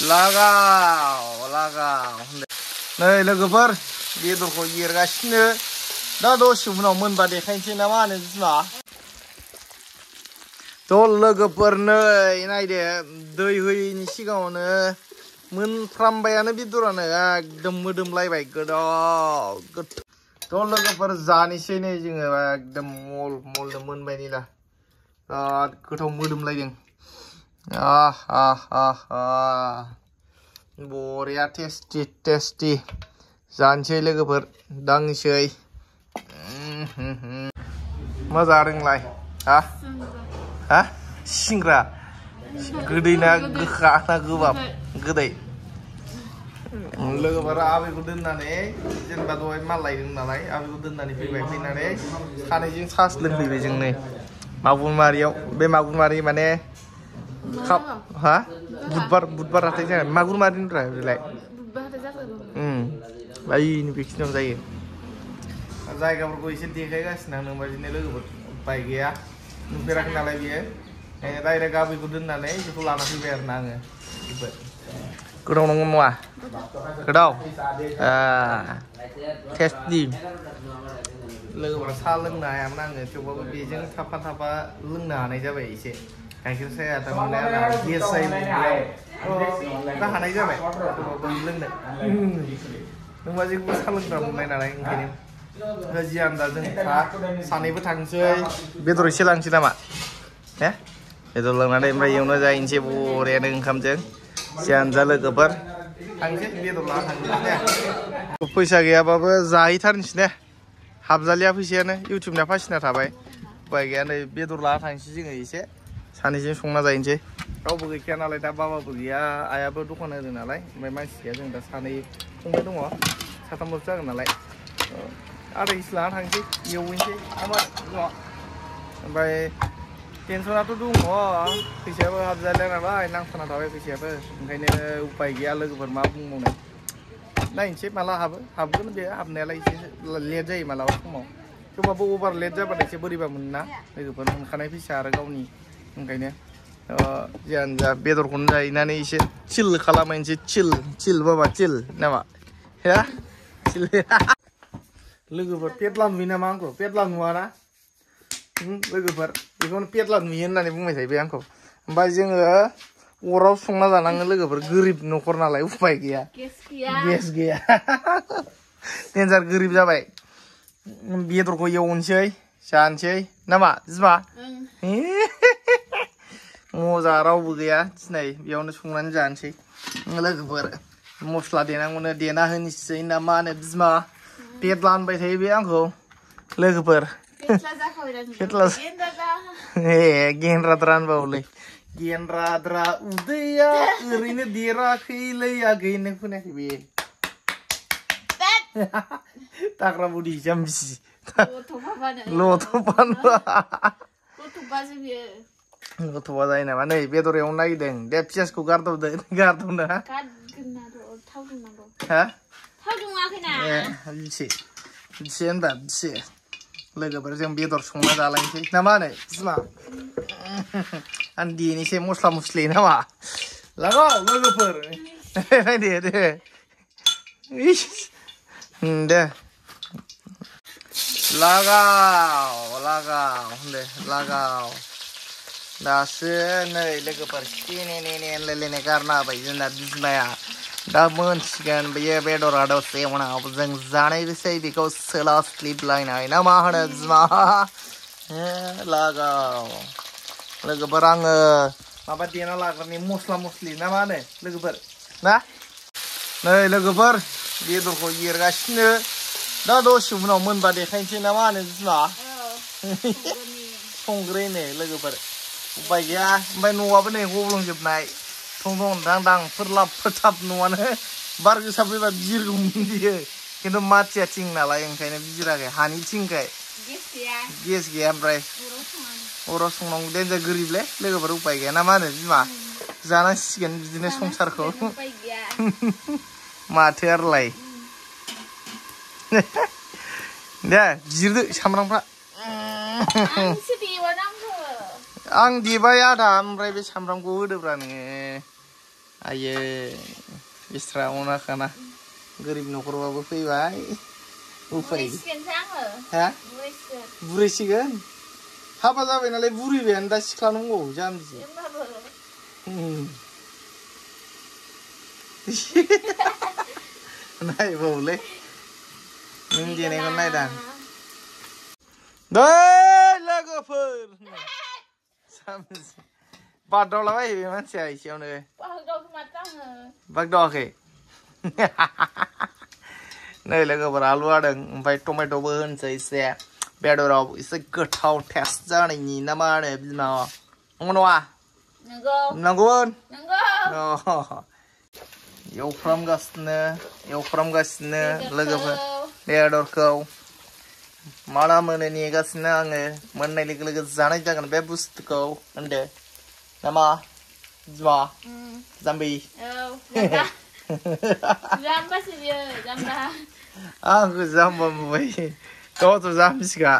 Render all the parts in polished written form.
लागाव नै लोगोफोर बेदरखौ एरगासिनो दा दसे उनाव मोनबा देखायनोसै ना मा होनो बिमा थ' लोगोफोर नै नायदो दै होयैनि सिगाङावनो मोनफ्रामबायानो बेदरानो एकदम मोदोमलायबाय गोदाव गोथाव थ' लोगोफोर जानोसै नै जोङो एकदम मल मलनो मोनबाय नै दा बिराद गोथाव मोदोमलायदों बरिया टेस्टि टेस्टि जानोसै लोगोफोर दांनोसै मा जादोंलाय हा सिंग्रा गोदै ना गोखा ना गोबाब गोदै लोगोफोरा आबैखौ दोननानै जेनेबा दहाय माल लायदों नालाय आबैखौ दोननानै फैनानै सानैजों सास लोंफैबाय जों नै मागुरमारियाव बे मागुरमारि माने काप हा बुधबार हाथाय जागोन मागुरमारिनिफ्राय बेलाय बैनि बेखिनियाव जायो जायगाफोरखौ एसे देखायगासिनो आं नोंबादिनो लोगोफोर उपाय गैया नुफेराखै नालाय बियो डाइरेक्ट आबैखौ दोननानै बेखौ लाना फैबाय आरो ना आङो गोथाव नंगौ नङा गोथाव टेस्टि लोगोफोरा साहा लोंनो हायामोन आङो थेवबाबो बेजों थाफा थाफा लोंनो हानाय जाबाय एसे गाइखेर साया थारमाने आंना गेस जायोमोन दा हानाय जाबाय थेवबाबो लोंनो नोंबा जेबो साहा लोंग्रा मोनबाय नालाय ओंखायनो जियानो दा जों सानैबो थांसै बेदर एसे लांसै नामा हे बेदर लांनानै ओमफ्राय एवना जाहैनोसै बरियानो ओंखामजों जियानो जा लोगोफोर थांसै बेदर लाना थांसै फैसा गैयाबाबो जाहैथारनोसै ने हाबजालिया फैसायानो इउटुबना फासिना थाबाय उपाय गैया नै बेदर लाना थांसै जोङो एसे सानैजों संना जाहैनोसै रावबो गैखाया नालाय दा बाबाबो गैया आइयाबो दखान होदों नालाय ओमफ्राय मानसि गैया जों दा सानै फंबाय दङ साथामल'सो जागोन नालाय आधा केजि लाना थांसै एवहैनोसै ओमफ्राय टेनसनाथ' दङ फैसायाबो हाबजालिया नालाय नांथाना थाबाय फैसायाबो ओंखायनो उपाय गैया लोगोफोर मा बुंबावनो नायनोसै माला हाबगोन बे हाबनायालाय एसे लेट जायो मालाबा समाव थेवबाबो अभार लेट जाबाथाय एसे बोरैबा मोनोना लोगोफोर मोनखानाय फैसा आरो गावनि ओंखायनो जियानो जा बेदरखौनो जाहैनानै एसे चिल खालामहैनोसै चिल बाबा चिल नामा हा चिल लोगोफोर पेटला नुयो नामा आंखौ पेटला नुवाना लोगोफोर बेखौनो पेटला नुयो होननानै बुंबाय थायो बे आंखौ ओमफ्राय जोङो अराव संना जानाङो लोगोफोर गोरिब न'खर नालाय उपाय गैया गेस गैया डेन्जार गोरिब जाबाय बेदरखौ एवनोसै जानोसै नामा बिमा मजा रावबो गैया दिनै बेयावनो संनानै जानोसै लोगोफोर मस्ला देनांगौनो देना होनोसै ना मा होनो बिमा पेटला होनबाय थायो बे आंखौ लोगोफोर गेन्द्राद्रा होनबावलै गेन्द्राद्रा उदैया ओरैनो देराखैलै आगै नों खोनायाखै बे ताग्रा बुदि जाम्बि गथ'बा जायो नामा नै बेदर एवनो नागिरदों दे पियासखौ गारदावदो हा बिसे होनबा बिसे लोगोफोर जों बेदर संना जालायनोसै ना मा होनो बिमा आं देनोसै मस्ला मस्लि नामा लागाव लोगोफोर दे लागाव दासो नै लोगोफोर लेलेने गारना होबाय जोंना बिमाया दा मोनसिगोन बेयो बेदरा दसे उनाव जों जानायसै बेखौ सोलास्लिबलायनाय ना मा होनो बिमा लागाव लोगोफोर आङो माबा देना लाग्रानि मस्ला मस्लि ना मा होनो लोगोफोर ना नै लोगोफोर बेदरखौ एरगासिनो दा दसे उनाव मोनबा देखायनोसै ना मा होनो बिमा संग्रोनो लोगोफोर उपाय गैया ओमफ्राय न'आबो नै गब्लंजोबनाय थं दां फोथाब न'आनो बार गोसा फैबा बिरगौमोन बियो खिन्थु माथिया थिं नालाय ओंखायनो बिजिराखै हानि थिंखाय गेस गैया ओमफ्राय अराव संनांगौ देन्जार गोरिबलै लोगोफोर उपाय गैया ना मा होनो बिमा जानांसिगोन बिदिनो संसारखौ माथो आरोलाय दे जिरदो सामब्रामफ्रा आं देबाय आदा ओमफ्राय बे सामब्रामखौ होदोब्रा नोङो आयो बिस्रा अनाखाना गोरिब न'खरबाबो फैबाय उफाय हा बुरैसिगोन हाबा जाबाय नालाय बुरैबायानो दा सिख्ला नंगौ जाम्बि नायबावलै नों देनायखौ नायदां दै लोगोफोर बादावलाबाय बे मानसिया एसेयावनो बागदावाखै नै लोगोफोर आलु हादों ओमफ्राय टमेट'बो होनोसै एसे बेदराव एसे गोथाव टेस्ट जानायनि ना मा होनो बिमा नंगौ नङा नंगौमोन एवफ्रामगासिनो लोगोफोर बेदरखौ माला मोनो नेगासिनो आङो मोननाय लोगो लोगो जानाय जागोन बे बुस्थुखौ होनदो नामा बिमा जाम्बि आंखौ जाम्बा बुंबाय गावथ' जाम्बिसोखा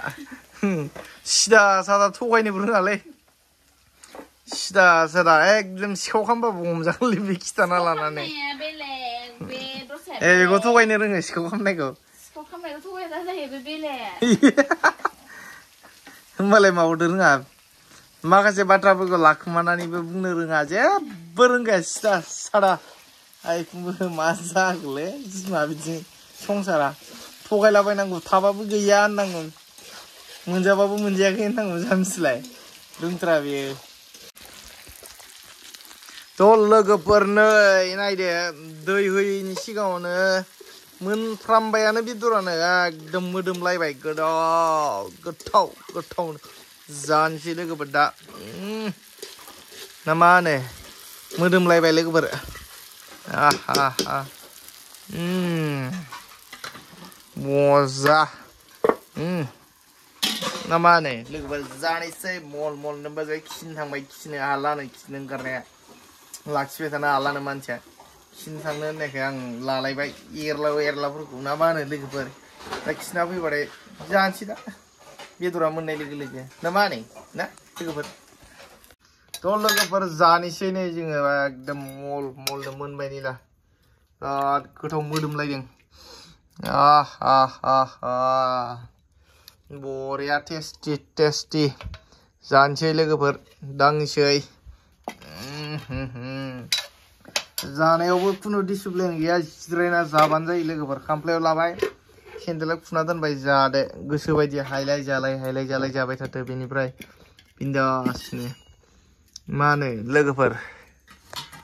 सिदा सादा थगायनोबो रोङालै सिदा सादा एकदम सिखाव खालामबाबो हमजागोनलै बे खिथाना लानानै बेखौ थगायनो रोङो सिखाव खालामनायखौ होमबालाय मावदो रोङा माखासे बाथ्राफोरखौ लाखोमानानैबो बुंनो रोङा जेबो रोंखाया सिदा सादा आइखौबो मा जागोलै बिमा बिदि संसारा थगायलाबायनांगौ थाबाबो गैया होननांगौ मोनजाबाबो मोनजायाखै होननांगौ जाम्बिसोलाय रोंथ्रा बेयो थ' लोगोफोर नै नायदो दै होयैनि सिगाङावनो मोनफ्रामबायानो बेदरानो एकदम मोदोमलायबाय गोथाव जानोसै लोगोफोर दा ना मा होनो मोदोमलायबाय लोगोफोर मजा ना मा होनो लोगोफोर जानोसै मल नोंबा खिनो थांबाय खिनो हालानो खिनो ओंखारनाया लाखिबाय थानो हालानो मानसिया खिनो थांनो होननायखाय आं लालायबाय एरलाफोरखौ ना मा होनो लोगोफोर दा खिना फैबाथाय जानोसै दा बेदरा मोननाय लोगो लोगो ना मा होनो ना लोगोफोर थ' लोगोफोर जानोसै नै जोङो एकदम मलनो मोनबाय नै दा बिराद गोथाव मोदोमलायदों बरिया टेस्टि जानोसै लोगोफोर दांसै जानायावबो खुनु डिसिप्लिन गैया जिरायना जाबानो जायो लोगोफोर खामफ्लायाव लाबाय सेन्देलाव खुना दोनबाय जादो गोसो बायदि हायलाय जालाय जाबाय थादो बेनिफ्राय बिन्दासनो मा होनो लोगोफोर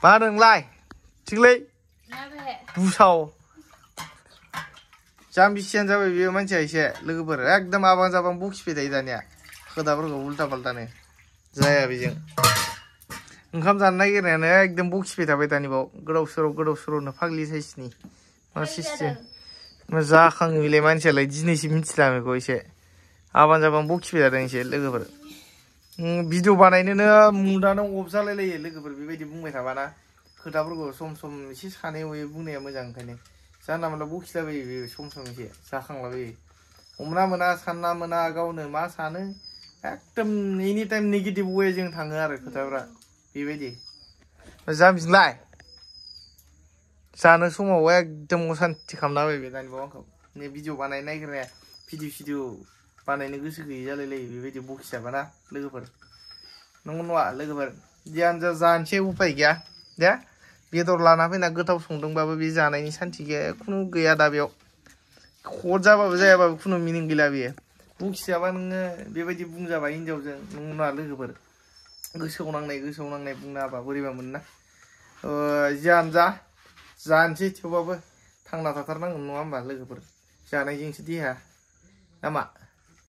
मा होनोंलाय थिगलै बुसाव जाम्बिसियानो जाबाय बेयो मानसिया एसे लोगोफोर एकदम आबां जाबां बखिबाय थायो दानिया खोथाफोरखौ उल्टा पाल्टानो जाया बेजों ओंखाम जानो नागिरनायानो एकदम बखिबाय थाबाय दानिबाव गोदाव सोरावनो फाग्लि साइसनि मा सिस्टेम मा जाखाङो बेलाय मानसियालाय दिनैसो मिथिला बेखौ एसे आबां जाबां बखिबाय थादों एसे लोगोफोर भिडिअ बानायनोनो मुदानो अफ जालायलायो लोगोफोर बेबायदि बुंबाय थाबाना खोथाफोरखौ सम एसे सानै हयै बुंनाया मोजां ओंखायनो जानला मोनला बखिलाबायो बे सम एसे जाखांलाबायो हमना मोना सानना मोना गावनो मा सानो एकदम एनि टाइम नेगेटिभ वेजों थाङो आरो खोथाफ्रा बेबायदि जाम्बिलाय जानो समाव एकदम असान्थि खालामना होबाय बे दानिबाव आंखौ भिडिअ बानायनो नागिरनाया भिडिअ बानायनो गोसो गैयै जालायलायो बेबायदि बखिजाबाना लोगोफोर नंगौ नङा लोगोफोर जियानो जा जानोसै उफाय गैया दे बेदर लाना फैना गोथाव संदोंबाबो बे जानायनि सान्थि गैया खुनु गैया दा बेयाव खद जाबाबो जायाबाबो खुनु मिनिं गैला बेयो बखिजाबा नोङो बेबायदि बुंजाबाय हिनजावजों नंगौ नङा लोगोफोर गोसोआव नांनाय बुंनो हाबा बोरैबा मोनना जियानो जा जानोसै थेवबाबो थांना थाथारनांगोन नङा होमबा लोगोफोर जानायजोंसो देहा नामा